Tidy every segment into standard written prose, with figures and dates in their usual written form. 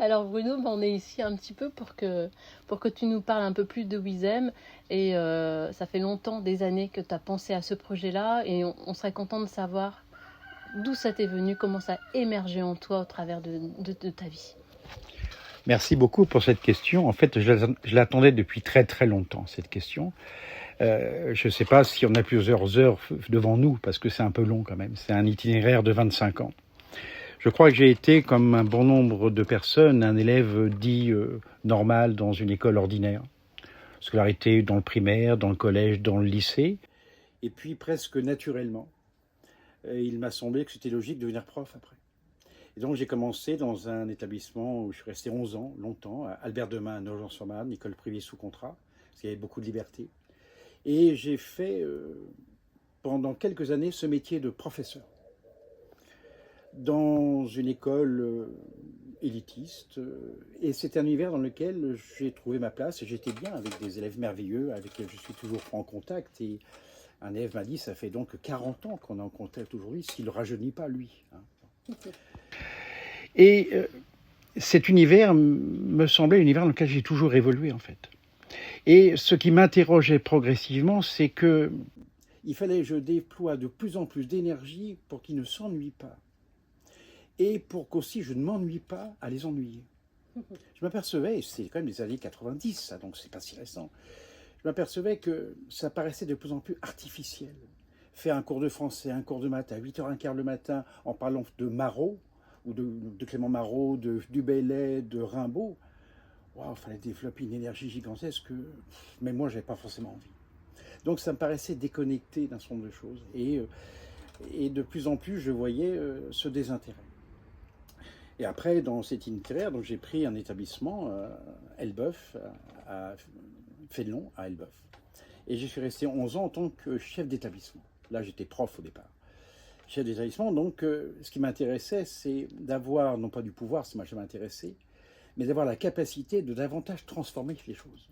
Alors Bruno, on est ici un petit peu pour que tu nous parles un peu plus de Wizem. Et ça fait longtemps, des années que tu as pensé à ce projet-là. Et on serait content de savoir d'où ça t'est venu, comment ça a émergé en toi au travers de ta vie. Merci beaucoup pour cette question. En fait, je l'attendais depuis très très longtemps, cette question. Je ne sais pas si on a plusieurs heures devant nous, parce que c'est un peu long quand même. C'est un itinéraire de 25 ans. Je crois que j'ai été, comme un bon nombre de personnes, un élève dit normal dans une école ordinaire. Scolarité dans le primaire, dans le collège, dans le lycée. Et puis presque naturellement, il m'a semblé que c'était logique de devenir prof après. Et donc j'ai commencé dans un établissement où je suis resté 11 ans, longtemps, à Albert Demain, à Nogent-sur-Marne, école privée sous contrat, parce qu'il y avait beaucoup de liberté. Et j'ai fait pendant quelques années ce métier de professeur dans une école élitiste. Et c'était un univers dans lequel j'ai trouvé ma place et j'étais bien avec des élèves merveilleux avec lesquels je suis toujours en contact. Et un élève m'a dit, ça fait donc 40 ans qu'on est en contact aujourd'hui, s'il ne rajeunit pas lui. Et cet univers me semblait l'univers dans lequel j'ai toujours évolué en fait. Et ce qui m'interrogeait progressivement, c'est que il fallait que je déploie de plus en plus d'énergie pour qu'ils ne s'ennuient pas. Et pour qu'aussi je ne m'ennuie pas à les ennuyer. Je m'apercevais, et c'est quand même les années 90, ça, donc c'est pas si récent, je m'apercevais que ça paraissait de plus en plus artificiel. Faire un cours de français, un cours de maths à 8h15 le matin en parlant de Marot, ou de Clément Marot, de Dubélé, de Rimbaud, il fallait développer une énergie gigantesque que même moi, je n'avais pas forcément envie. Donc ça me paraissait déconnecté d'un certain nombre de choses. Et de plus en plus, je voyais ce désintérêt. Et après, dans cet itinéraire, donc j'ai pris un établissement, Elbeuf, à Fénelon, à Elbeuf. Et j'y suis resté 11 ans en tant que chef d'établissement. Là, j'étais prof au départ. Chef d'établissement, donc ce qui m'intéressait, c'est d'avoir, non pas du pouvoir, ça m'a jamais intéressé, mais d'avoir la capacité de davantage transformer les choses.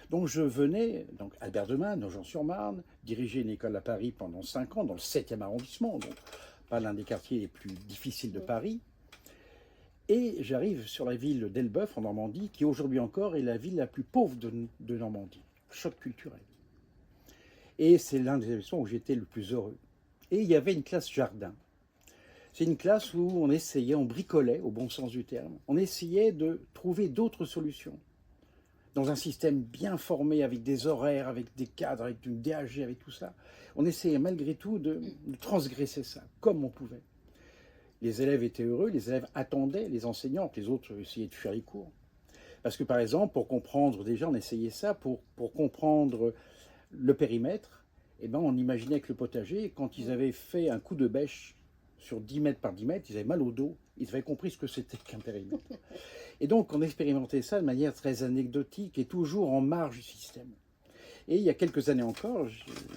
Donc je venais, donc Albert Demain, Nogent-sur-Marne, diriger une école à Paris pendant 5 ans, dans le 7e arrondissement, donc pas l'un des quartiers les plus difficiles de Paris. Et j'arrive sur la ville d'Elbeuf, en Normandie, qui aujourd'hui encore est la ville la plus pauvre de Normandie. Choc culturel. Et c'est l'un des établissements où j'étais le plus heureux. Et il y avait une classe jardin. C'est une classe où on essayait, on bricolait, au bon sens du terme, on essayait de trouver d'autres solutions. Dans un système bien formé, avec des horaires, avec des cadres, avec une DAG, avec tout ça, on essayait malgré tout de transgresser ça, comme on pouvait. Les élèves étaient heureux, les élèves attendaient les enseignants, que les autres essayaient de fuir les cours. Parce que par exemple, pour comprendre, déjà on essayait ça, pour comprendre le périmètre, eh ben, on imaginait que le potager, quand ils avaient fait un coup de bêche sur 10 mètres par 10 mètres, ils avaient mal au dos, ils avaient compris ce que c'était qu'un périmètre. Et donc on expérimentait ça de manière très anecdotique et toujours en marge du système. Et il y a quelques années encore,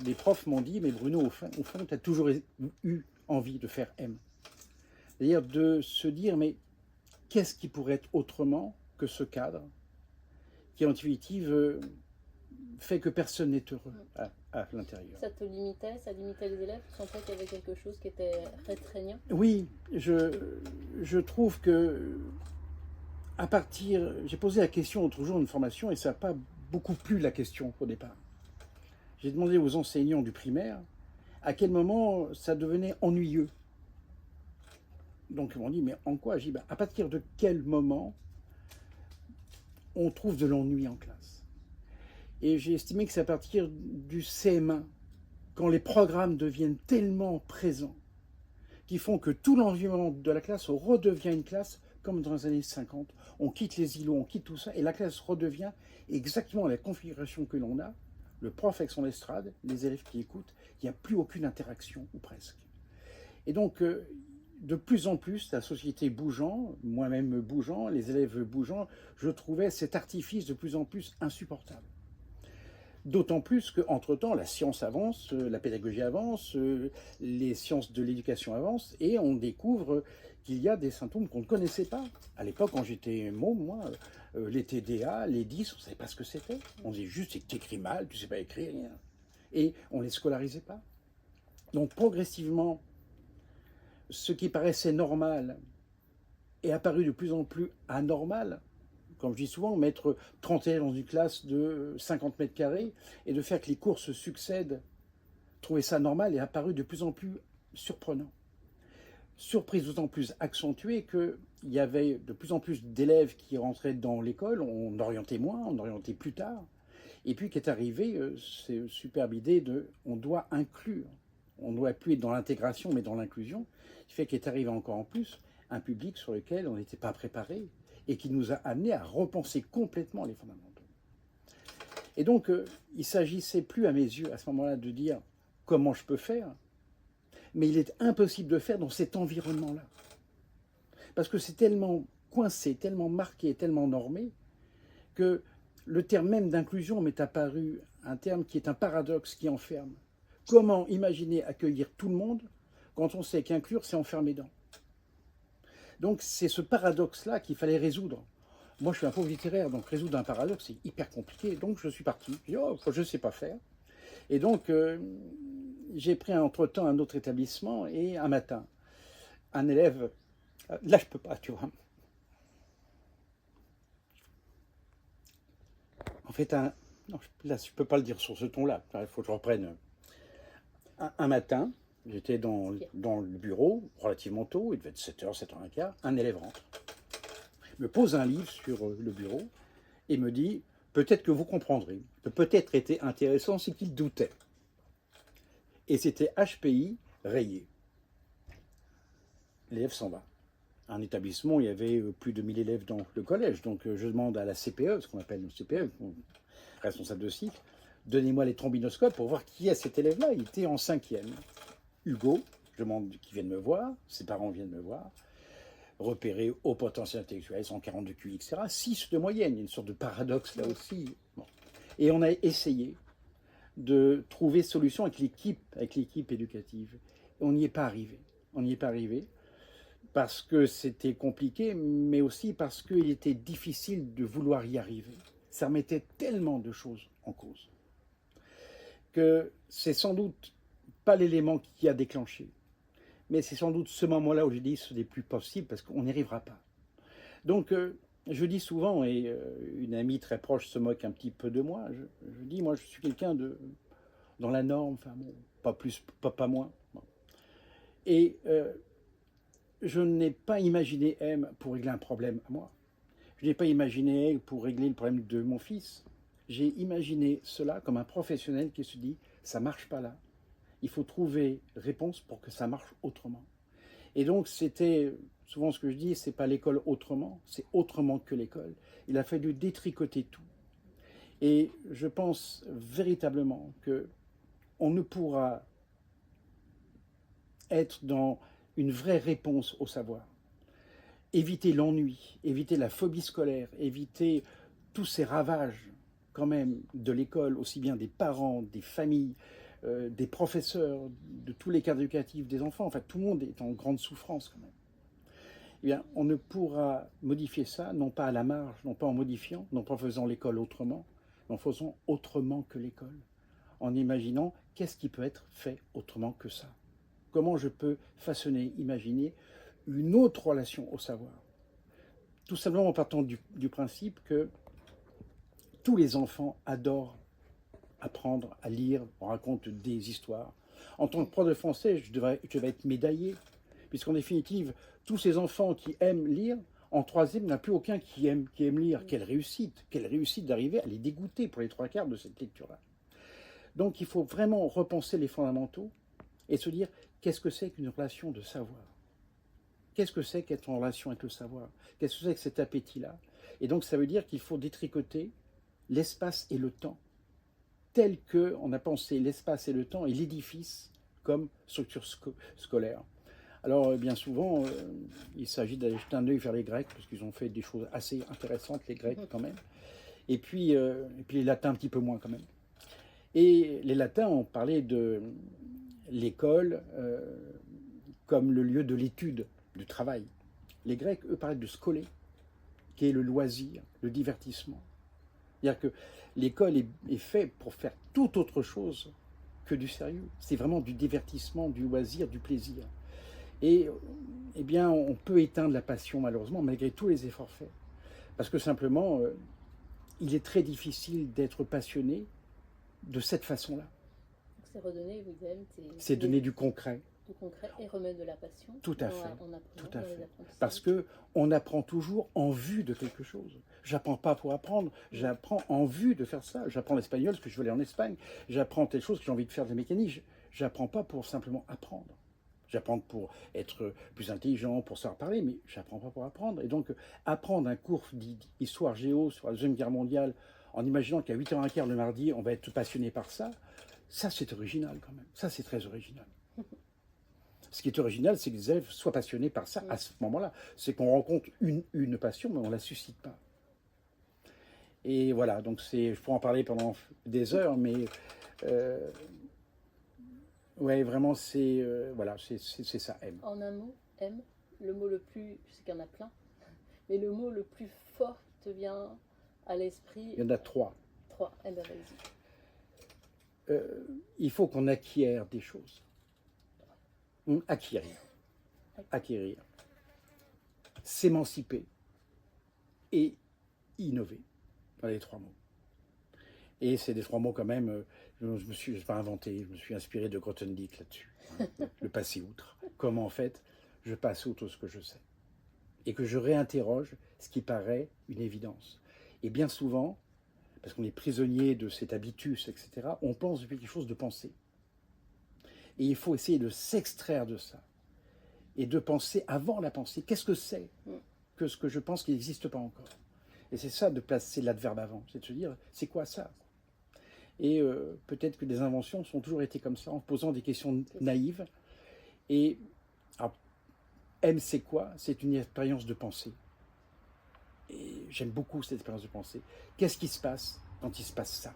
les profs m'ont dit, mais Bruno, au fond tu as toujours eu envie de faire M. C'est-à-dire de se dire, mais qu'est-ce qui pourrait être autrement que ce cadre qui, en définitive, fait que personne n'est heureux à l'intérieur. Ça te limitait, ça limitait les élèves? Tu sentais qu'il y avait quelque chose qui était restreignant? Oui, je trouve que à partir... J'ai posé la question l'autre jour une formation et ça n'a pas beaucoup plu la question au départ. J'ai demandé aux enseignants du primaire à quel moment ça devenait ennuyeux. Donc ils m'ont dit, mais en quoi? J'ai dit, à partir de quel moment on trouve de l'ennui en classe? Et j'ai estimé que c'est à partir du CM1, quand les programmes deviennent tellement présents, qui font que tout l'environnement de la classe redevient une classe comme dans les années 50. On quitte les îlots, on quitte tout ça, et la classe redevient exactement la configuration que l'on a. Le prof avec son estrade, les élèves qui écoutent, il n'y a plus aucune interaction, ou presque. Et donc, de plus en plus, la société bougeant, moi-même bougeant, les élèves bougeant, je trouvais cet artifice de plus en plus insupportable. D'autant plus qu'entre-temps, la science avance, la pédagogie avance, les sciences de l'éducation avancent, et on découvre qu'il y a des symptômes qu'on ne connaissait pas. À l'époque, quand j'étais môme, moi, les TDA, les 10, on ne savait pas ce que c'était. On disait juste, c'est que tu écris mal, tu ne sais pas écrire, rien. Et on ne les scolarisait pas. Donc progressivement, ce qui paraissait normal est apparu de plus en plus anormal. Comme je dis souvent, mettre 30 élèves dans une classe de 50 mètres carrés et de faire que les cours se succèdent, trouver ça normal est apparu de plus en plus surprenant. Surprise d'autant plus accentuée qu'il y avait de plus en plus d'élèves qui rentraient dans l'école, on orientait moins, on orientait plus tard, et puis qu'est arrivée cette superbe idée de on doit inclure, on ne doit plus être dans l'intégration mais dans l'inclusion, qui fait qu'est arrivé encore en plus un public sur lequel on n'était pas préparé et qui nous a amené à repenser complètement les fondamentaux. Et donc il ne s'agissait plus à mes yeux à ce moment-là de dire comment je peux faire, mais il est impossible de faire dans cet environnement-là. Parce que c'est tellement coincé, tellement marqué, tellement normé, que le terme même d'inclusion m'est apparu un terme qui est un paradoxe qui enferme. Comment imaginer accueillir tout le monde quand on sait qu'inclure, c'est enfermer dedans? Donc c'est ce paradoxe-là qu'il fallait résoudre. Moi, je suis un pauvre littéraire, donc résoudre un paradoxe, c'est hyper compliqué. Donc je suis parti. Je dis, oh, je ne sais pas faire. Et donc, j'ai pris entre-temps un autre établissement et un matin, un élève, là je peux pas, tu vois. En fait, non, là je peux pas le dire sur ce ton-là, il faut que je reprenne. Un matin, j'étais dans le bureau, relativement tôt, il devait être 7h, 7h15, un élève rentre, me pose un livre sur le bureau et me dit, peut-être que vous comprendrez, peut-être était intéressant, c'est qu'il doutait. Et c'était HPI rayé. L'élève s'en va. Un établissement, il y avait plus de 1000 élèves dans le collège. Donc je demande à la CPE, ce qu'on appelle le CPE, responsable de cycle, donnez-moi les trombinoscopes pour voir qui est cet élève-là. Il était en 5e. Hugo, je demande qu'il vienne me voir, ses parents viennent me voir, repéré au potentiel intellectuel, 142 QI, etc. 6 de moyenne, il y a une sorte de paradoxe là aussi. Bon. Et on a essayé de trouver solution avec l'équipe éducative. Et on n'y est pas arrivé. On n'y est pas arrivé parce que c'était compliqué, mais aussi parce qu'il était difficile de vouloir y arriver. Ça remettait tellement de choses en cause que c'est sans doute pas l'élément qui a déclenché, mais c'est sans doute ce moment-là où je dis ce n'est plus possible parce qu'on n'y arrivera pas. Donc je dis souvent, et une amie très proche se moque un petit peu de moi, je dis, moi je suis quelqu'un dans la norme, enfin bon, pas plus, pas moins. Bon. Et je n'ai pas imaginé M pour régler un problème à moi. Je n'ai pas imaginé M pour régler le problème de mon fils. J'ai imaginé cela comme un professionnel qui se dit, ça ne marche pas là. Il faut trouver réponse pour que ça marche autrement. Et donc c'était souvent ce que je dis, c'est pas l'école autrement, c'est autrement que l'école. Il a fallu détricoter tout. Et je pense véritablement que on ne pourra être dans une vraie réponse au savoir. Éviter l'ennui, éviter la phobie scolaire, éviter tous ces ravages quand même de l'école, aussi bien des parents, des familles, des professeurs, de tous les cadres éducatifs, des enfants, enfin tout le monde est en grande souffrance quand même. Eh bien, on ne pourra modifier ça, non pas à la marge, non pas en modifiant, non pas en faisant l'école autrement, mais en faisant autrement que l'école, en imaginant qu'est-ce qui peut être fait autrement que ça. Comment je peux façonner, imaginer une autre relation au savoir. Tout simplement en partant du principe que tous les enfants adorent apprendre à lire, on raconte des histoires. En tant que prof de français, je vais être médaillé, puisqu'en définitive, tous ces enfants qui aiment lire, en troisième, il n'y en a plus aucun qui aime lire. Quelle réussite d'arriver à les dégoûter pour les 3/4 de cette lecture-là. Donc il faut vraiment repenser les fondamentaux et se dire qu'est-ce que c'est qu'une relation de savoir? Qu'est-ce que c'est qu'être en relation avec le savoir? Qu'est-ce que c'est que cet appétit-là? Et donc ça veut dire qu'il faut détricoter l'espace et le temps, tel qu'on a pensé l'espace et le temps et l'édifice comme structure scolaire. Alors bien souvent, il s'agit d'aller jeter un œil vers les Grecs, parce qu'ils ont fait des choses assez intéressantes, les Grecs quand même, et puis les Latins un petit peu moins quand même. Et les Latins ont parlé de l'école comme le lieu de l'étude, du travail. Les Grecs, eux, parlaient de scolé, qui est le loisir, le divertissement. C'est-à-dire que l'école est faite pour faire tout autre chose que du sérieux. C'est vraiment du divertissement, du loisir, du plaisir. Et eh bien, on peut éteindre la passion, malheureusement, malgré tous les efforts faits. Parce que simplement, il est très difficile d'être passionné de cette façon-là. C'est redonner, Wissem, c'est donner du concret. Du concret et remettre de la passion. Tout à fait. Tout à fait. Parce qu'on apprend toujours en vue de quelque chose. J'apprends pas pour apprendre, j'apprends en vue de faire ça. J'apprends l'espagnol parce que je veux aller en Espagne. J'apprends telle chose que j'ai envie de faire des mécaniques. J'apprends pas pour simplement apprendre. J'apprends pour être plus intelligent, pour savoir parler, mais j'apprends pas pour apprendre. Et donc, apprendre un cours d'histoire géo sur la Deuxième Guerre mondiale, en imaginant qu'à 8h15 le mardi, on va être passionné par ça, ça c'est original quand même. Ça c'est très original. Ce qui est original, c'est que les élèves soient passionnés par ça à ce moment-là. C'est qu'on rencontre une passion, mais on ne la suscite pas. Et voilà, donc je pourrais en parler pendant des heures, mais ouais, vraiment, voilà, c'est ça, M. En un mot, M, le mot le plus, je sais qu'il y en a plein, mais le mot le plus fort qui te vient à l'esprit. Il y en a 3. 3, eh bien vas-y. Il faut qu'on acquiert des choses. Acquérir. S'émanciper et innover. Voilà les 3 mots. Et c'est des 3 mots quand même, je ne me suis pas inventé, je me suis inspiré de Grothendieck là-dessus. Le passer outre. Comment en fait je passe outre ce que je sais. Et que je réinterroge ce qui paraît une évidence. Et bien souvent, parce qu'on est prisonnier de cet habitus, etc., on pense depuis quelque chose de pensée. Et il faut essayer de s'extraire de ça. Et de penser avant la pensée. Qu'est-ce que c'est que ce que je pense qui n'existe pas encore? Et c'est ça de placer l'adverbe avant. C'est de se dire, c'est quoi ça? Et peut-être que des inventions sont toujours été comme ça, en posant des questions naïves. Et alors, M, c'est quoi? C'est une expérience de pensée. Et j'aime beaucoup cette expérience de pensée. Qu'est-ce qui se passe quand il se passe ça?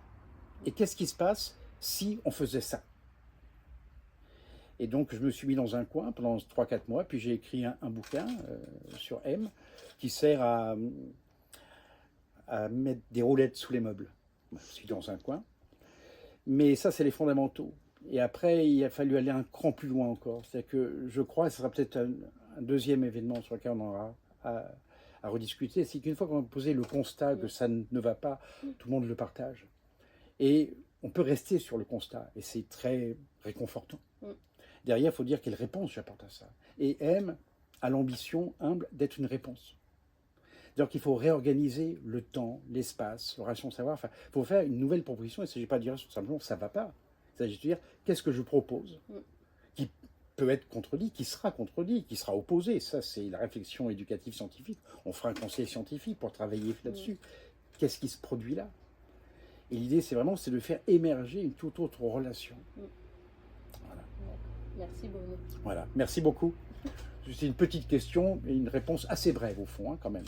Et qu'est-ce qui se passe si on faisait ça? Et donc, je me suis mis dans un coin pendant 3-4 mois, puis j'ai écrit un bouquin sur M qui sert à mettre des roulettes sous les meubles. Je suis dans un coin. Mais ça, c'est les fondamentaux. Et après, il a fallu aller un cran plus loin encore. C'est-à-dire que je crois, et ce sera peut-être un deuxième événement sur lequel on aura à rediscuter, c'est qu'une fois qu'on a posé le constat que ça ne va pas, tout le monde le partage. Et on peut rester sur le constat, et c'est très réconfortant. Derrière, il faut dire quelle réponse j'apporte à ça. Et M a l'ambition humble d'être une réponse. C'est-à-dire qu'il faut réorganiser le temps, l'espace, le ration de savoir. Enfin, il faut faire une nouvelle proposition. Il ne s'agit pas de dire simplement ça ne va pas. Il s'agit de dire qu'est-ce que je propose qui peut être contredit, qui sera contredit, qui sera opposé. Ça, c'est la réflexion éducative scientifique. On fera un conseil scientifique pour travailler là-dessus. Qu'est-ce qui se produit là? Et l'idée, c'est de faire émerger une toute autre relation. Voilà. Merci Bruno. Voilà, merci beaucoup. C'est une petite question et une réponse assez brève au fond, hein, quand même.